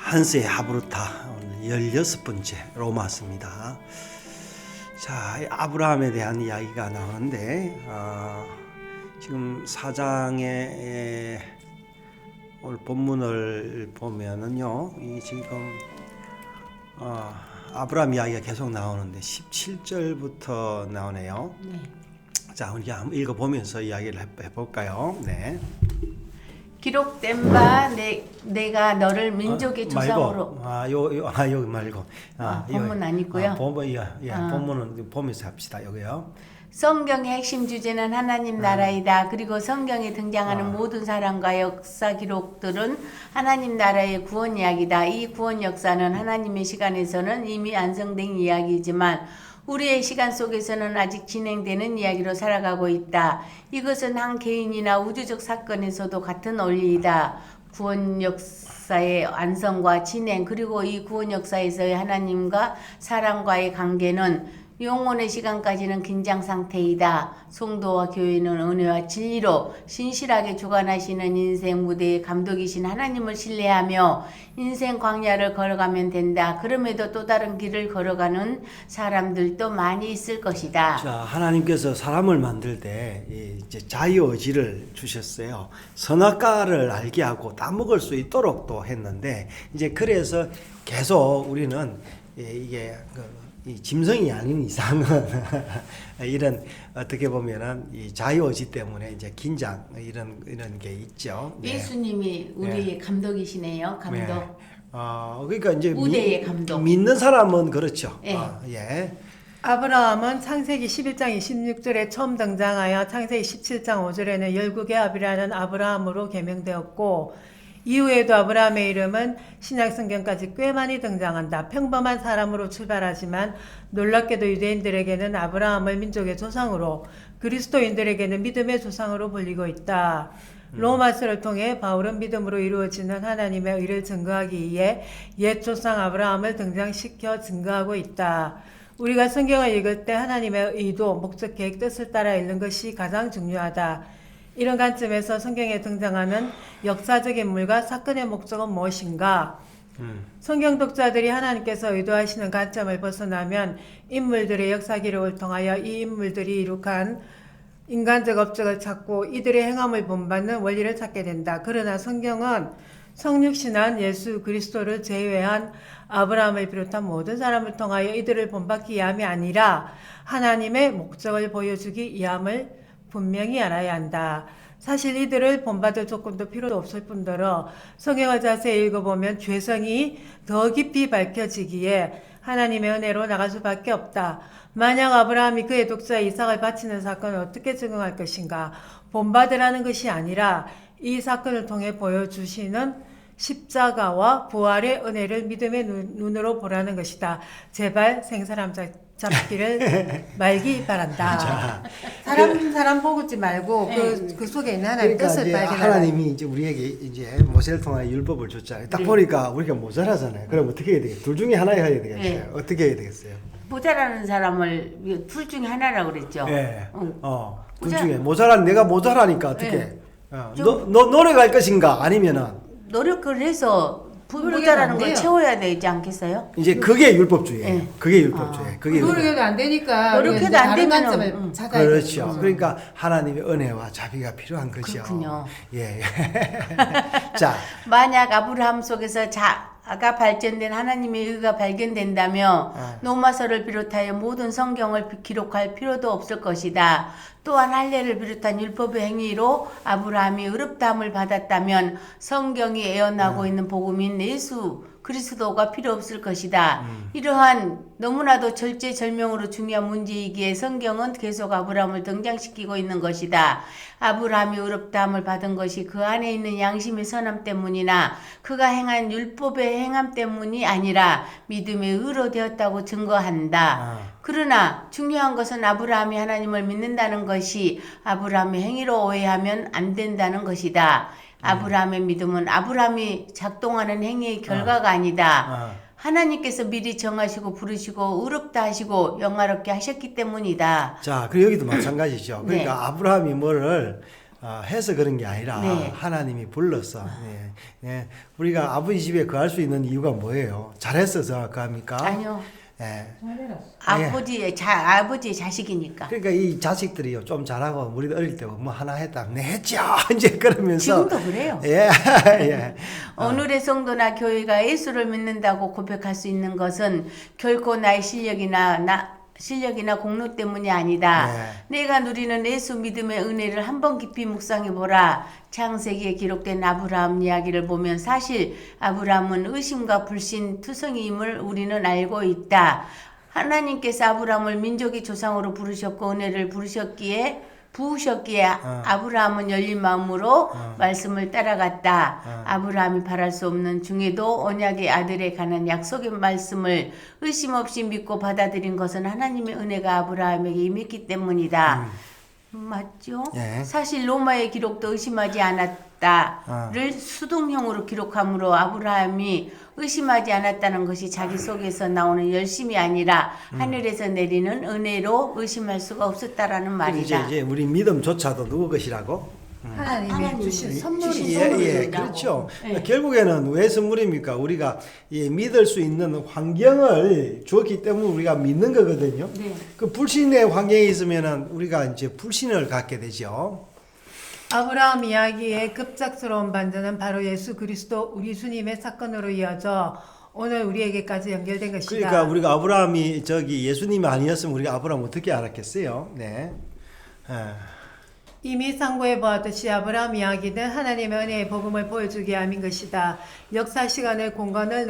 한스의 하브루타 오늘 16번째 로마서입니다. 자, 아브라함에 대한 이야기가 나오는데 지금 4장의 오늘 본문을 보면은요, 이 지금 아브라함 이야기가 계속 나오는데 17절부터 나오네요. 네. 자, 우리 한번 읽어보면서 이야기를 해볼까요? 네. 기록된 바 내가 너를 민족의 조상으로 여기 말고 본문 아니고요. 본문은 보면서 합시다. 여기요. 성경의 핵심 주제는 하나님 나라이다. 그리고 성경에 등장하는 모든 사람과 역사 기록들은 하나님 나라의 구원 이야기다. 이 구원 역사는 하나님의 시간에서는 이미 완성된 이야기지만 우리의 시간 속에서는 아직 진행되는 이야기로 살아가고 있다. 이것은 한 개인이나 우주적 사건에서도 같은 원리이다. 구원 역사의 완성과 진행, 그리고 이 구원 역사에서의 하나님과 사람과의 관계는 영원의 시간까지는 긴장 상태이다. 성도와 교회는 은혜와 진리로 신실하게 주관하시는 인생 무대의 감독이신 하나님을 신뢰하며 인생 광야를 걸어가면 된다. 그럼에도 또 다른 길을 걸어가는 사람들도 많이 있을 것이다. 자, 하나님께서 사람을 만들 때 이제 자유의지를 주셨어요. 선악과를 알게 하고 다 먹을 수 있도록 또 했는데, 이제 그래서 계속 우리는 이게 이 짐승이 아닌 이상은 이런 어떻게 보면은 이 자유의지 때문에 이제 긴장 이런 게 있죠. 네. 예수님이 우리의 감독이시네요. 감독. 네. 그러니까 이제 무대의 감독. 믿는 사람은 그렇죠. 네. 예. 아브라함은 창세기 11장 26절에 처음 등장하여 창세기 17장 5절에는 열국의 아비라는 아브라함으로 개명되었고, 이후에도 아브라함의 이름은 신약 성경까지 꽤 많이 등장한다. 평범한 사람으로 출발하지만 놀랍게도 유대인들에게는 아브라함을 민족의 조상으로, 그리스도인들에게는 믿음의 조상으로 불리고 있다. 로마서를 통해 바울은 믿음으로 이루어지는 하나님의 의를 증거하기 위해 옛 조상 아브라함을 등장시켜 증거하고 있다. 우리가 성경을 읽을 때 하나님의 의도, 목적, 계획, 뜻을 따라 읽는 것이 가장 중요하다. 이런 관점에서 성경에 등장하는 역사적 인물과 사건의 목적은 무엇인가? 성경 독자들이 하나님께서 의도하시는 관점을 벗어나면 인물들의 역사 기록을 통하여 이 인물들이 이룩한 인간적 업적을 찾고 이들의 행함을 본받는 원리를 찾게 된다. 그러나 성경은 성육신한 예수 그리스도를 제외한 아브라함을 비롯한 모든 사람을 통하여 이들을 본받기 위함이 아니라 하나님의 목적을 보여주기 위함을 분명히 알아야 한다. 사실 이들을 본받을 조건도 필요도 없을 뿐더러 성경을 자세히 읽어보면 죄성이 더 깊이 밝혀지기에 하나님의 은혜로 나갈 수밖에 없다. 만약 아브라함이 그의 독자 이삭을 바치는 사건을 어떻게 적용할 것인가? 본받으라는 것이 아니라 이 사건을 통해 보여주시는 십자가와 부활의 은혜를 믿음의 눈으로 보라는 것이다. 제발 생사람 잡기를 말기 바란다. 자, 사람 보지 말고 그 속에 있는 하나님의 그러니까 뜻을 이제 발견하라. 하나님이 이제 우리에게 이제 모세를 통하여 율법을 줬잖아요. 딱 보니까 우리가 모자라잖아요. 그럼 어떻게 해야 되겠어요? 둘 중에 하나 해야 되겠어요. 네. 어떻게 해야 되겠어요? 모자라는 사람을 둘 중에 하나라고 그랬죠. 예. 둘 모자- 중에 내가 모자라니까 어떻게? 네. 너 노력할 것인가? 아니면은 노력을 해서 노력해도 모자라는 안 걸 돼요. 채워야 되지 않겠어요? 이제 그게 율법주의예요. 네. 그게 율법주의. 그게 율법. 노력해도 안 되니까 노력해도 우리가 안 다른 되면은, 관점을 찾아야 그렇죠. 되는 거죠. 그러니까 하나님의 은혜와 자비가 필요한 거죠. 그렇군요. 예. 자, 만약 아브라함 속에서 자아가 발전된 하나님의 의가 발견된다며 로마서를 비롯하여 모든 성경을 기록할 필요도 없을 것이다. 또한 할례를 비롯한 율법의 행위로 아브라함이 의롭다함을 받았다면 성경이 예언하고 있는 복음인 예수 그리스도가 필요 없을 것이다. 이러한 너무나도 절제절명으로 중요한 문제이기에 성경은 계속 아브라함을 등장시키고 있는 것이다. 아브라함이 의롭다함을 받은 것이 그 안에 있는 양심의 선함 때문이나 그가 행한 율법의 행함 때문이 아니라 믿음의 의로 되었다고 증거한다. 그러나 중요한 것은 아브라함이 하나님을 믿는다는 것이 아브라함의 행위로 오해하면 안 된다는 것이다. 아브라함의 믿음은 아브라함이 작동하는 행위의 결과가 아니다. 하나님께서 미리 정하시고 부르시고 의롭다 하시고 영화롭게 하셨기 때문이다. 자, 그리고 여기도 마찬가지죠. 그러니까 네. 아브라함이 뭐를 해서 그런 게 아니라 네. 하나님이 불렀어. 예. 예. 우리가 아버지 집에 거할 수 있는 이유가 뭐예요? 잘했어서 거합니까? 아니요. 예. 아버지의 자식이니까. 그러니까 이 자식들이요 좀 잘하고 우리도 어릴 때 뭐 하나 했다 네 했죠 이제 그러면서 지금도 그래요. 예. 예. 오늘의 성도나 교회가 예수를 믿는다고 고백할 수 있는 것은 결코 나의 실력이나 공로 때문이 아니다. 내가 누리는 예수 믿음의 은혜를 한번 깊이 묵상해 보라. 창세기에 기록된 아브라함 이야기를 보면 사실 아브라함은 의심과 불신 투성이임을 우리는 알고 있다. 하나님께서 아브라함을 민족의 조상으로 부르셨고 은혜를 부으셨기에 아브라함은 열린 마음으로 말씀을 따라갔다. 아브라함이 바랄 수 없는 중에도 언약의 아들에 관한 약속의 말씀을 의심 없이 믿고 받아들인 것은 하나님의 은혜가 아브라함에게 임했기 때문이다. 맞죠? 예. 사실 로마의 기록도 의심하지 않았다를 수동형으로 기록하므로 아브라함이 의심하지 않았다는 것이 자기 속에서 나오는 열심이 아니라 하늘에서 내리는 은혜로 의심할 수가 없었다라는 말이다. 이제 우리 믿음조차도 누구 것이라고? 하나님이 주신 선물이 예, 그렇죠. 결국에는 왜 선물입니까? 우리가 믿을 수 있는 환경을 주었기 때문에 우리가 믿는 거거든요. 네. 그 불신의 환경에 있으면은 우리가 이제 불신을 갖게 되죠. 아브라함 이야기의 급작스러운 반전은 바로 예수 그리스도 우리 주님의 사건으로 이어져 오늘 우리에게까지 연결된 것이다. 그러니까 우리가 아브라함이 예수님이 아니었으면 우리가 아브라함 어떻게 알았겠어요? 네. 이미 상고해 보았듯이 아브라함 이야기는 하나님의 은혜의 복음을 보여주기 위함인 것이다. 역사 시간을 공간을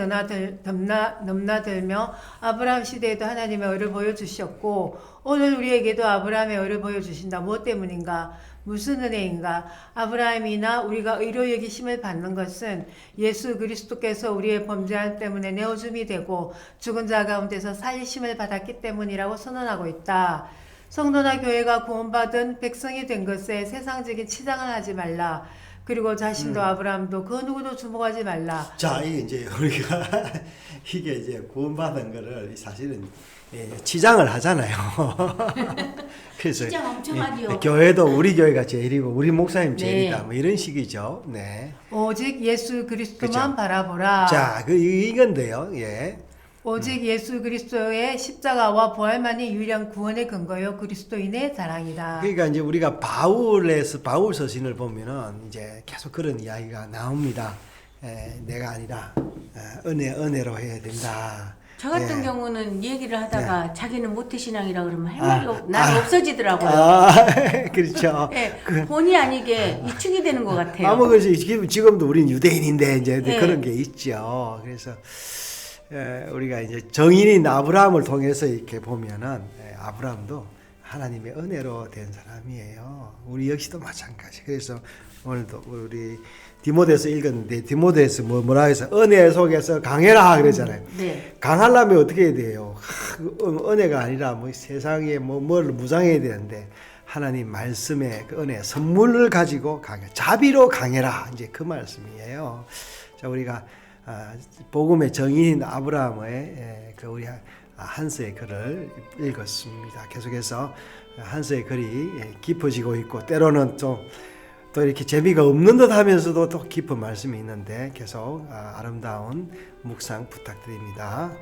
넘나들며 아브라함 시대에도 하나님의 의를 보여주셨고 오늘 우리에게도 아브라함의 의를 보여주신다. 무엇 때문인가? 무슨 은혜인가? 아브라함이나 우리가 의로 여기심을 받는 것은 예수 그리스도께서 우리의 범죄함 때문에 내어줌이 되고 죽은 자 가운데서 살리심을 받았기 때문이라고 선언하고 있다. 성도나 교회가 구원받은 백성이 된 것에 세상적인 치장을 하지 말라. 그리고 자신도 아브라함도 그 누구도 주목하지 말라. 자, 이제 우리가 이게 이제 구원받은 거를 사실은 치장을 하잖아요. 그래서 치장 엄청 하지요. 교회도 우리 교회가 제일이고 우리 목사님 제일이다. 네. 뭐 이런 식이죠. 네. 오직 예수 그리스도만 그렇죠. 바라보라. 자, 이건데요. 예. 오직 예수 그리스도의 십자가와 부활만이 유일한 구원의 근거요 그리스도인의 자랑이다. 그러니까 이제 우리가 바울 서신을 보면은 이제 계속 그런 이야기가 나옵니다. 내가 아니라 은혜로 해야 된다. 저 같은 예. 경우는 얘기를 하다가 자기는 모태신앙이라 그러면 할 말이 난 없어지더라고요. 그렇죠. 네, 본의 아니게 위축이 되는 것 같아요. 그렇지. 지금도 우리는 유대인인데 이제 네. 그런 게 있죠. 그래서 우리가 이제 정인인 아브라함을 통해서 이렇게 보면은 아브라함도 하나님의 은혜로 된 사람이에요. 우리 역시도 마찬가지. 그래서 오늘도 우리 디모데서 읽었는데 디모데서 뭐라 해서 은혜 속에서 강해라 그러잖아요. 네. 강하려면 어떻게 해야 돼요? 은혜가 아니라 뭐 세상에 뭘 무장해야 되는데 하나님 말씀의 그 은혜 선물을 가지고 자비로 강해라 이제 그 말씀이에요. 자, 우리가 복음의 정인인 아브라함의 그 우리 한서의 글을 읽었습니다. 계속해서 한서의 글이 깊어지고 있고 때로는 또 이렇게 재미가 없는 듯 하면서도 또 깊은 말씀이 있는데 계속 아름다운 묵상 부탁드립니다.